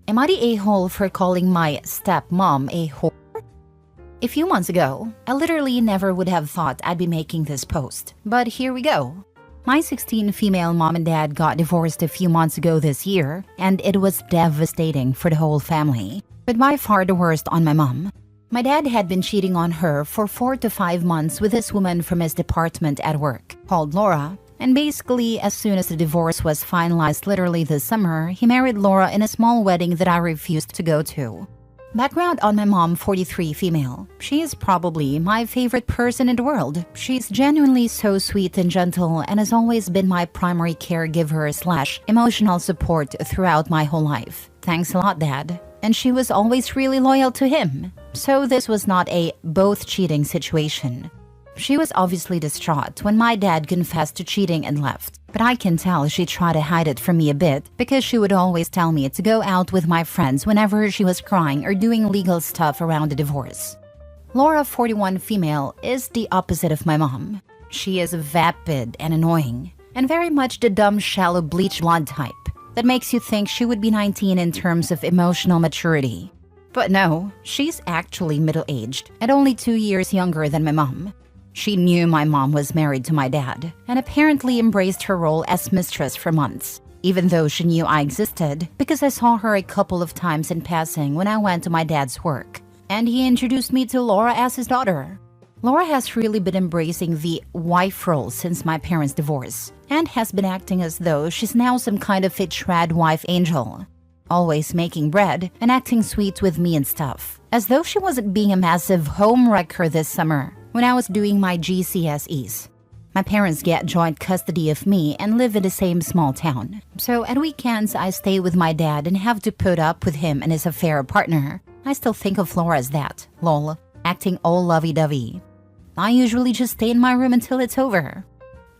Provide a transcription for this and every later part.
Am I the a-hole for calling my stepmom a whore? A few months ago, I literally never would have thought I'd be making this post. But here we go. My 16 female mom and dad got divorced a few months ago this year, and it was devastating for the whole family. But by far the worst on my mom. My dad had been cheating on her for 4 to 5 months with this woman from his department at work, called Laura. And basically, as soon as the divorce was finalized literally this summer, he married Laura in a small wedding that I refused to go to. Background on my mom, 43 female. She is probably my favorite person in the world. She's genuinely so sweet and gentle and has always been my primary caregiver / emotional support throughout my whole life. Thanks a lot, Dad. And she was always really loyal to him. So this was not a both cheating situation. She was obviously distraught when my dad confessed to cheating and left. But I can tell she tried to hide it from me a bit because she would always tell me to go out with my friends whenever she was crying or doing legal stuff around the divorce. Laura, 41 female, is the opposite of my mom. She is vapid and annoying, and very much the dumb, shallow, bleach blonde type that makes you think she would be 19 in terms of emotional maturity. But no, she's actually middle-aged and only 2 years younger than my mom. She knew my mom was married to my dad and apparently embraced her role as mistress for months, even though she knew I existed because I saw her a couple of times in passing when I went to my dad's work. And he introduced me to Laura as his daughter. Laura has really been embracing the wife role since my parents' divorce and has been acting as though she's now some kind of a trad wife angel. Always making bread and acting sweet with me and stuff, as though she wasn't being a massive home wrecker this summer when I was doing my GCSEs. My parents get joint custody of me and live in the same small town. So at weekends, I stay with my dad and have to put up with him and his affair partner. I still think of Laura as that, lol, acting all lovey-dovey. I usually just stay in my room until it's over.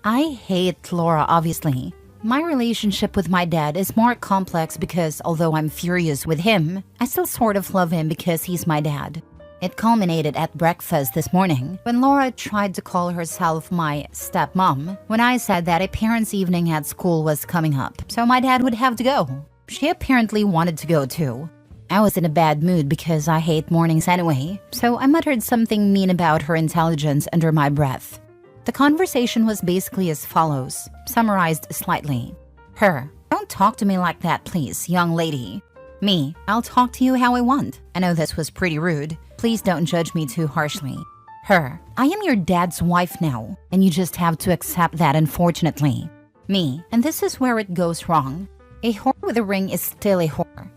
I hate Laura, obviously. My relationship with my dad is more complex because although I'm furious with him, I still sort of love him because he's my dad. It culminated at breakfast this morning when Laura tried to call herself my stepmom when I said that a parents' evening at school was coming up, so my dad would have to go. She apparently wanted to go too. I was in a bad mood because I hate mornings anyway, so I muttered something mean about her intelligence under my breath. The conversation was basically as follows, summarized slightly. Her, don't talk to me like that, please, young lady. Me, I'll talk to you how I want. I know this was pretty rude. Please don't judge me too harshly. Her, I am your dad's wife now, and you just have to accept that, unfortunately. Me, and this is where it goes wrong. A whore with a ring is still a whore.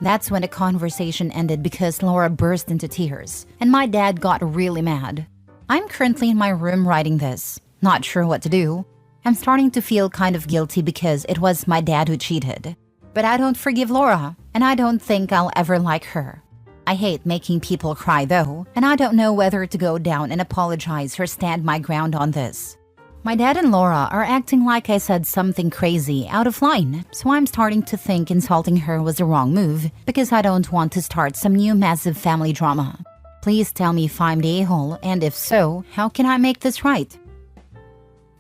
That's when the conversation ended because Laura burst into tears, and my dad got really mad. I'm currently in my room writing this, not sure what to do. I'm starting to feel kind of guilty because it was my dad who cheated. But I don't forgive Laura, and I don't think I'll ever like her. I hate making people cry though, and I don't know whether to go down and apologize or stand my ground on this. My dad and Laura are acting like I said something crazy out of line, so I'm starting to think insulting her was the wrong move because I don't want to start some new massive family drama. Please tell me if I'm the a-hole, and if so, how can I make this right?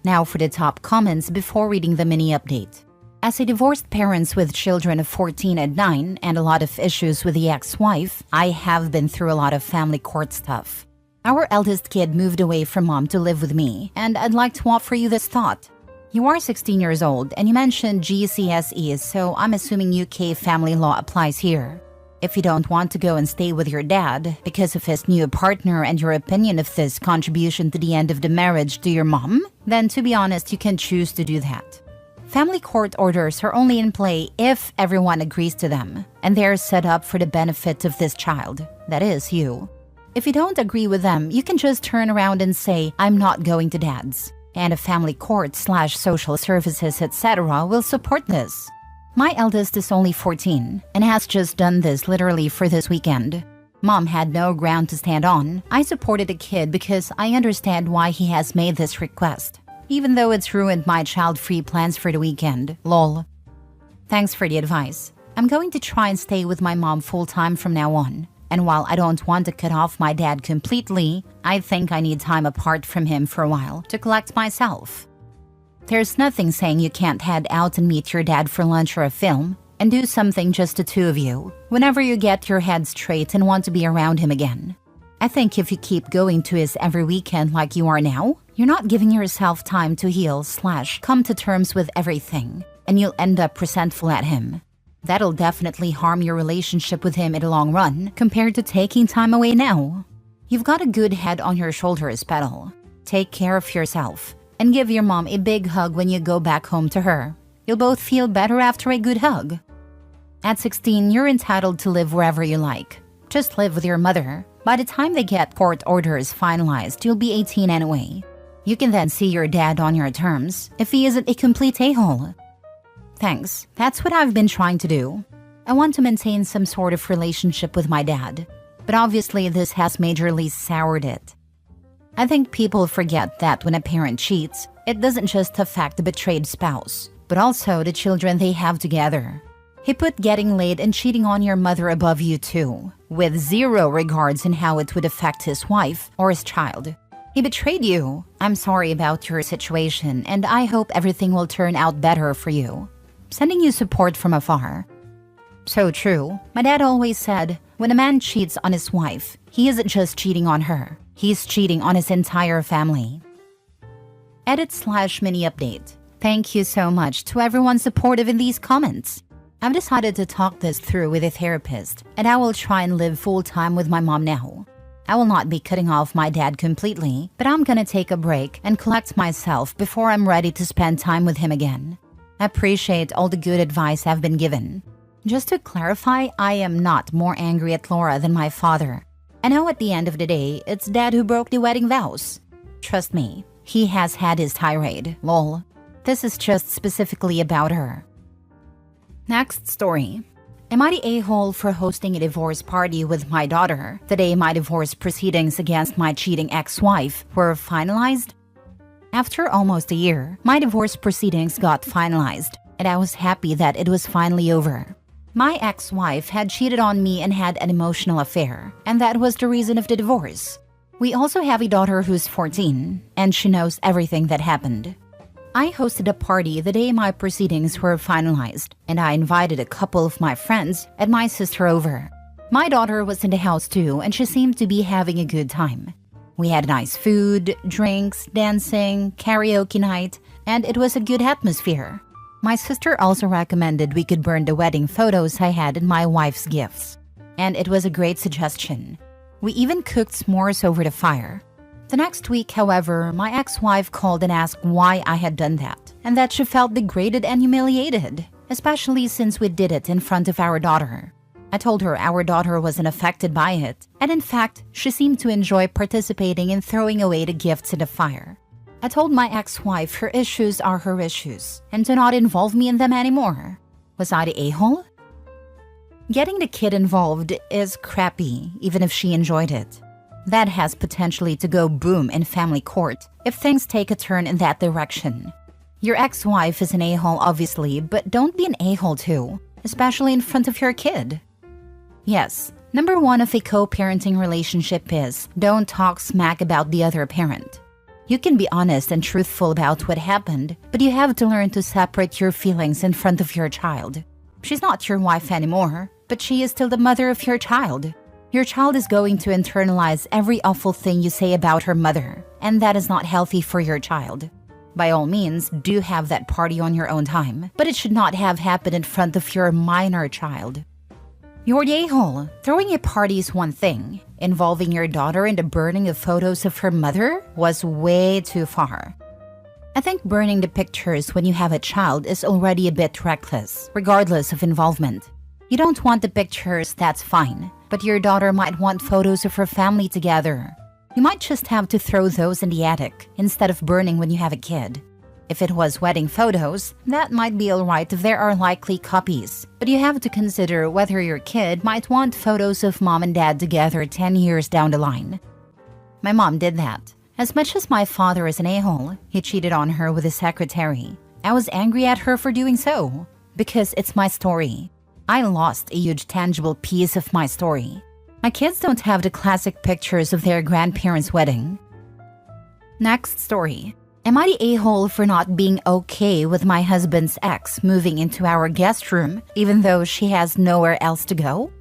Now for the top comments before reading the mini update. As a divorced parent with children of 14 and 9 and a lot of issues with the ex-wife, I have been through a lot of family court stuff. Our eldest kid moved away from mom to live with me, and I'd like to offer you this thought. You are 16 years old and you mentioned GCSEs, so I'm assuming UK family law applies here. If you don't want to go and stay with your dad because of his new partner and your opinion of this contribution to the end of the marriage to your mom, then to be honest, you can choose to do that. Family court orders are only in play if everyone agrees to them, and they're set up for the benefit of this child, that is, you. If you don't agree with them, you can just turn around and say, I'm not going to dad's. And a family court / social services, etc. will support this. My eldest is only 14 and has just done this literally for this weekend. Mom had no ground to stand on. I supported the kid because I understand why he has made this request, even though it's ruined my child-free plans for the weekend, lol. Thanks for the advice. I'm going to try and stay with my mom full-time from now on. And while I don't want to cut off my dad completely, I think I need time apart from him for a while to collect myself. There's nothing saying you can't head out and meet your dad for lunch or a film. and do something just the two of you whenever you get your head straight and want to be around him again. I think if you keep going to his every weekend like you are now, you're not giving yourself time to heal / come to terms with everything, and you'll end up resentful at him. That'll definitely harm your relationship with him in the long run compared to taking time away now. You've got a good head on your shoulders, Petal. Take care of yourself and give your mom a big hug when you go back home to her. You'll both feel better after a good hug. At 16, you're entitled to live wherever you like. Just live with your mother. By the time they get court orders finalized, you'll be 18 anyway. You can then see your dad on your terms if he isn't a complete a-hole. Thanks, that's what I've been trying to do. I want to maintain some sort of relationship with my dad, but obviously this has majorly soured it. I think people forget that when a parent cheats, it doesn't just affect the betrayed spouse, but also the children they have together. He put getting laid and cheating on your mother above you too, with zero regards in how it would affect his wife or his child. He betrayed you. I'm sorry about your situation, and I hope everything will turn out better for you. Sending you support from afar. So true. My dad always said, when a man cheats on his wife, he isn't just cheating on her. He's cheating on his entire family. Edit/mini update. Thank you so much to everyone supportive in these comments. I've decided to talk this through with a therapist, and I will try and live full-time with my mom now. I will not be cutting off my dad completely, but I'm gonna take a break and collect myself before I'm ready to spend time with him again. I appreciate all the good advice I've been given. Just to clarify, I am not more angry at Laura than my father. I know at the end of the day, it's Dad who broke the wedding vows. Trust me, he has had his tirade, lol. This is just specifically about her. Next story. Am I the a-hole for hosting a divorce party with my daughter the day my divorce proceedings against my cheating ex-wife were finalized? After almost a year, my divorce proceedings got finalized, and I was happy that it was finally over. My ex-wife had cheated on me and had an emotional affair, and that was the reason of the divorce. We also have a daughter who's 14, and she knows everything that happened. I hosted a party the day my proceedings were finalized, and I invited a couple of my friends and my sister over. My daughter was in the house too, and she seemed to be having a good time. We had nice food, drinks, dancing, karaoke night, and it was a good atmosphere. My sister also recommended we could burn the wedding photos I had in my wife's gifts, and it was a great suggestion. We even cooked s'mores over the fire. The next week, however, my ex-wife called and asked why I had done that, and that she felt degraded and humiliated, especially since we did it in front of our daughter. I told her our daughter wasn't affected by it, and in fact, she seemed to enjoy participating in throwing away the gifts in the fire. I told my ex-wife her issues are her issues, and to not involve me in them anymore. Was I the a-hole? Getting the kid involved is crappy, even if she enjoyed it. That has potentially to go boom in family court if things take a turn in that direction. Your ex-wife is an a-hole obviously, but don't be an a-hole too, especially in front of your kid. Yes, number one of a co-parenting relationship is don't talk smack about the other parent. You can be honest and truthful about what happened, but you have to learn to separate your feelings in front of your child. She's not your wife anymore, but she is still the mother of your child. Your child is going to internalize every awful thing you say about her mother, and that is not healthy for your child. By all means, do have that party on your own time, but it should not have happened in front of your minor child. You're the a-hole. Throwing a party is one thing. Involving your daughter in the burning of photos of her mother was way too far. I think burning the pictures when you have a child is already a bit reckless, regardless of involvement. You don't want the pictures, that's fine, but your daughter might want photos of her family together. You might just have to throw those in the attic instead of burning when you have a kid. If it was wedding photos, that might be alright if there are likely copies, but you have to consider whether your kid might want photos of mom and dad together 10 years down the line. My mom did that. As much as my father is an a-hole, he cheated on her with his secretary. I was angry at her for doing so, because it's my story. I lost a huge tangible piece of my story. My kids don't have the classic pictures of their grandparents' wedding. Next story. Am I the a-hole for not being okay with my husband's ex moving into our guest room even though she has nowhere else to go?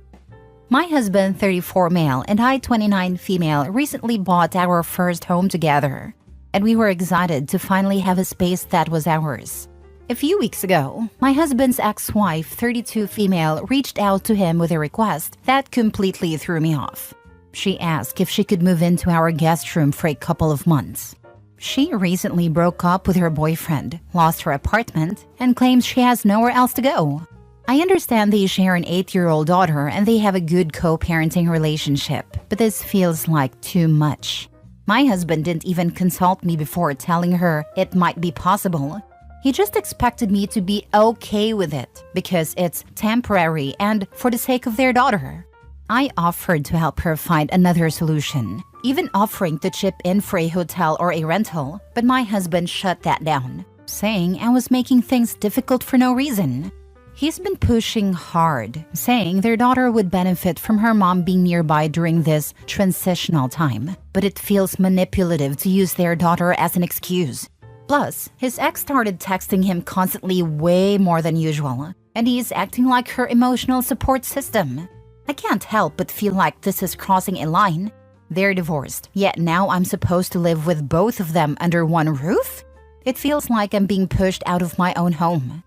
My husband, 34 male, and I, 29 female, recently bought our first home together, and we were excited to finally have a space that was ours. A few weeks ago, my husband's ex-wife, 32 female, reached out to him with a request that completely threw me off. She asked if she could move into our guest room for a couple of months. She recently broke up with her boyfriend, lost her apartment, and claims she has nowhere else to go. I understand they share an 8-year-old daughter and they have a good co-parenting relationship, but this feels like too much. My husband didn't even consult me before telling her it might be possible. He just expected me to be okay with it because it's temporary and for the sake of their daughter. I offered to help her find another solution, even offering to chip in for a hotel or a rental, but my husband shut that down, saying I was making things difficult for no reason. He's been pushing hard, saying their daughter would benefit from her mom being nearby during this transitional time, but it feels manipulative to use their daughter as an excuse. Plus, his ex started texting him constantly way more than usual, and he's acting like her emotional support system. I can't help but feel like this is crossing a line. They're divorced, yet now I'm supposed to live with both of them under one roof? It feels like I'm being pushed out of my own home.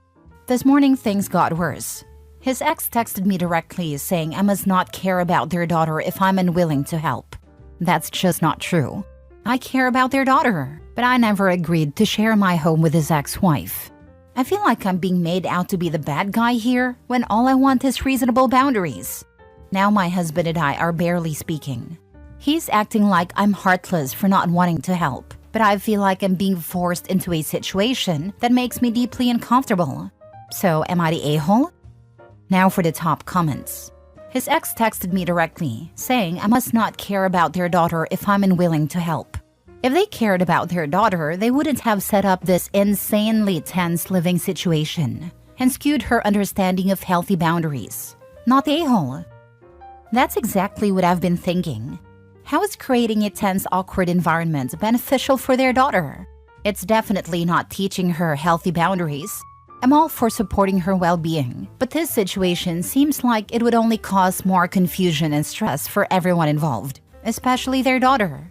This morning things got worse. His ex texted me directly saying I must not care about their daughter if I'm unwilling to help. That's just not true. I care about their daughter, but I never agreed to share my home with his ex-wife. I feel like I'm being made out to be the bad guy here when all I want is reasonable boundaries. Now my husband and I are barely speaking. He's acting like I'm heartless for not wanting to help, but I feel like I'm being forced into a situation that makes me deeply uncomfortable. So am I the a-hole? Now for the top comments. His ex texted me directly, saying I must not care about their daughter if I'm unwilling to help. If they cared about their daughter, they wouldn't have set up this insanely tense living situation and skewed her understanding of healthy boundaries. Not the a-hole. That's exactly what I've been thinking. How is creating a tense, awkward environment beneficial for their daughter? It's definitely not teaching her healthy boundaries. I'm all for supporting her well-being, but this situation seems like it would only cause more confusion and stress for everyone involved, especially their daughter.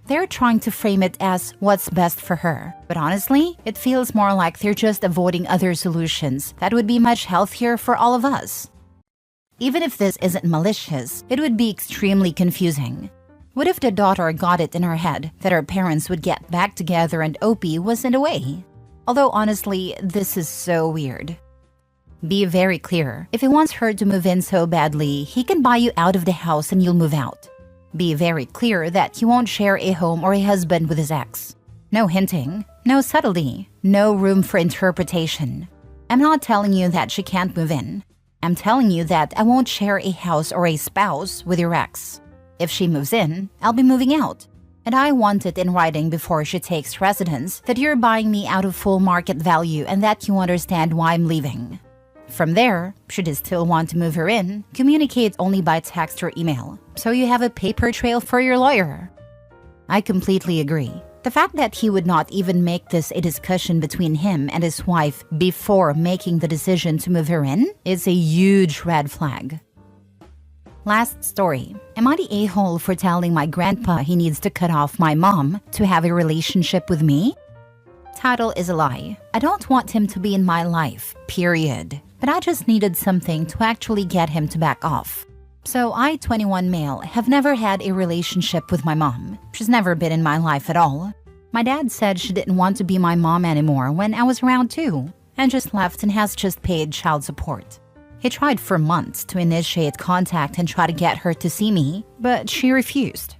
They're trying to frame it as what's best for her, but honestly, it feels more like they're just avoiding other solutions that would be much healthier for all of us. Even if this isn't malicious, it would be extremely confusing. What if the daughter got it in her head that her parents would get back together and OP wasn't away? Although honestly, this is so weird. Be very clear. If he wants her to move in so badly, he can buy you out of the house and you'll move out. Be very clear that he won't share a home or a husband with his ex. No hinting, no subtlety, no room for interpretation. I'm not telling you that she can't move in. I'm telling you that I won't share a house or a spouse with your ex. If she moves in, I'll be moving out. And I want it in writing before she takes residence that you're buying me out of full market value and that you understand why I'm leaving. From there, should you still want to move her in, communicate only by text or email, so you have a paper trail for your lawyer. I completely agree. The fact that he would not even make this a discussion between him and his wife before making the decision to move her in is a huge red flag. Last story. Am I the a-hole for telling my grandpa he needs to cut off my mom to have a relationship with me? Title is a lie. I don't want him to be in my life, period. But I just needed something to actually get him to back off. So I, 21 male, have never had a relationship with my mom. She's never been in my life at all. My dad said she didn't want to be my mom anymore when I was around 2, and just left and has just paid child support. He tried for months to initiate contact and try to get her to see me, but she refused.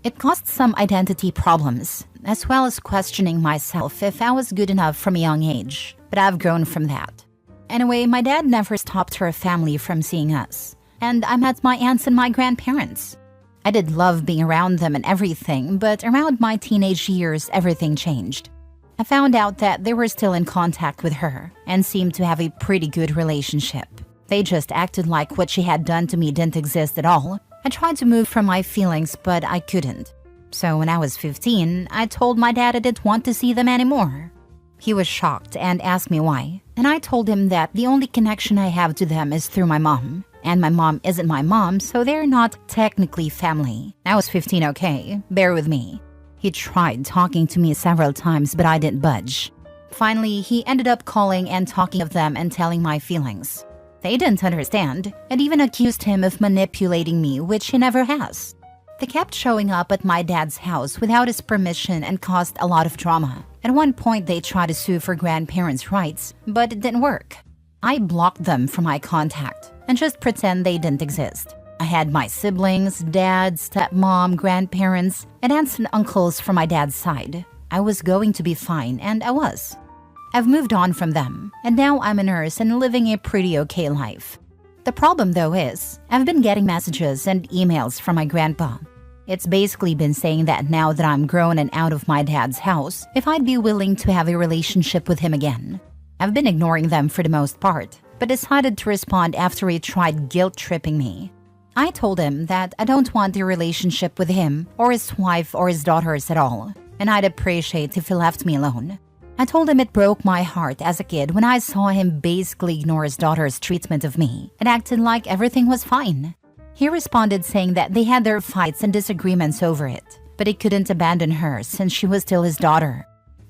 It caused some identity problems, as well as questioning myself if I was good enough from a young age, but I've grown from that. Anyway, my dad never stopped her family from seeing us, and I met my aunts and my grandparents. I did love being around them and everything, but around my teenage years, everything changed. I found out that they were still in contact with her and seemed to have a pretty good relationship. They just acted like what she had done to me didn't exist at all. I tried to move from my feelings, but I couldn't. So when I was 15, I told my dad I didn't want to see them anymore. He was shocked and asked me why, and I told him that the only connection I have to them is through my mom, and my mom isn't my mom, so they're not technically family. I was 15, okay? Bear with me. He tried talking to me several times, but I didn't budge. Finally, he ended up calling and talking of them and telling my feelings. They didn't understand, and even accused him of manipulating me, which he never has. They kept showing up at my dad's house without his permission and caused a lot of drama. At one point, they tried to sue for grandparents' rights, but it didn't work. I blocked them from my contact and just pretend they didn't exist. I had my siblings, dad, stepmom, grandparents, and aunts and uncles from my dad's side. I was going to be fine, and I was. I've moved on from them, and now I'm a nurse and living a pretty okay life. The problem, though, is I've been getting messages and emails from my grandpa. It's basically been saying that now that I'm grown and out of my dad's house, if I'd be willing to have a relationship with him again. I've been ignoring them for the most part, but decided to respond after he tried guilt-tripping me. I told him that I don't want a relationship with him or his wife or his daughters at all, and I'd appreciate if he left me alone. I told him it broke my heart as a kid when I saw him basically ignore his daughter's treatment of me and acted like everything was fine. He responded saying that they had their fights and disagreements over it, but he couldn't abandon her since she was still his daughter.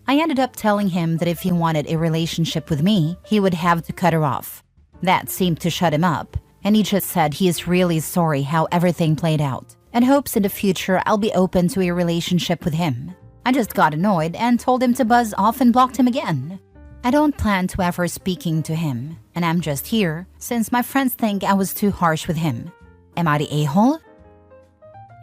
I ended up telling him that if he wanted a relationship with me, he would have to cut her off. That seemed to shut him up, and he just said he is really sorry how everything played out and hopes in the future I'll be open to a relationship with him. I just got annoyed and told him to buzz off and blocked him again. I don't plan to ever speaking to him, and I'm just here since my friends think I was too harsh with him. Am I the a-hole?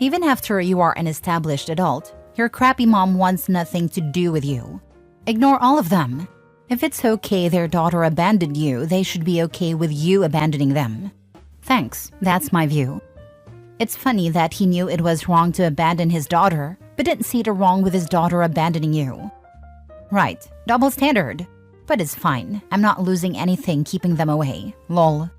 Even after you are an established adult, your crappy mom wants nothing to do with you. Ignore all of them. If it's okay their daughter abandoned you, they should be okay with you abandoning them. Thanks, that's my view. It's funny that he knew it was wrong to abandon his daughter, but didn't see the wrong with his daughter abandoning you. Right, double standard. But it's fine, I'm not losing anything keeping them away. Lol.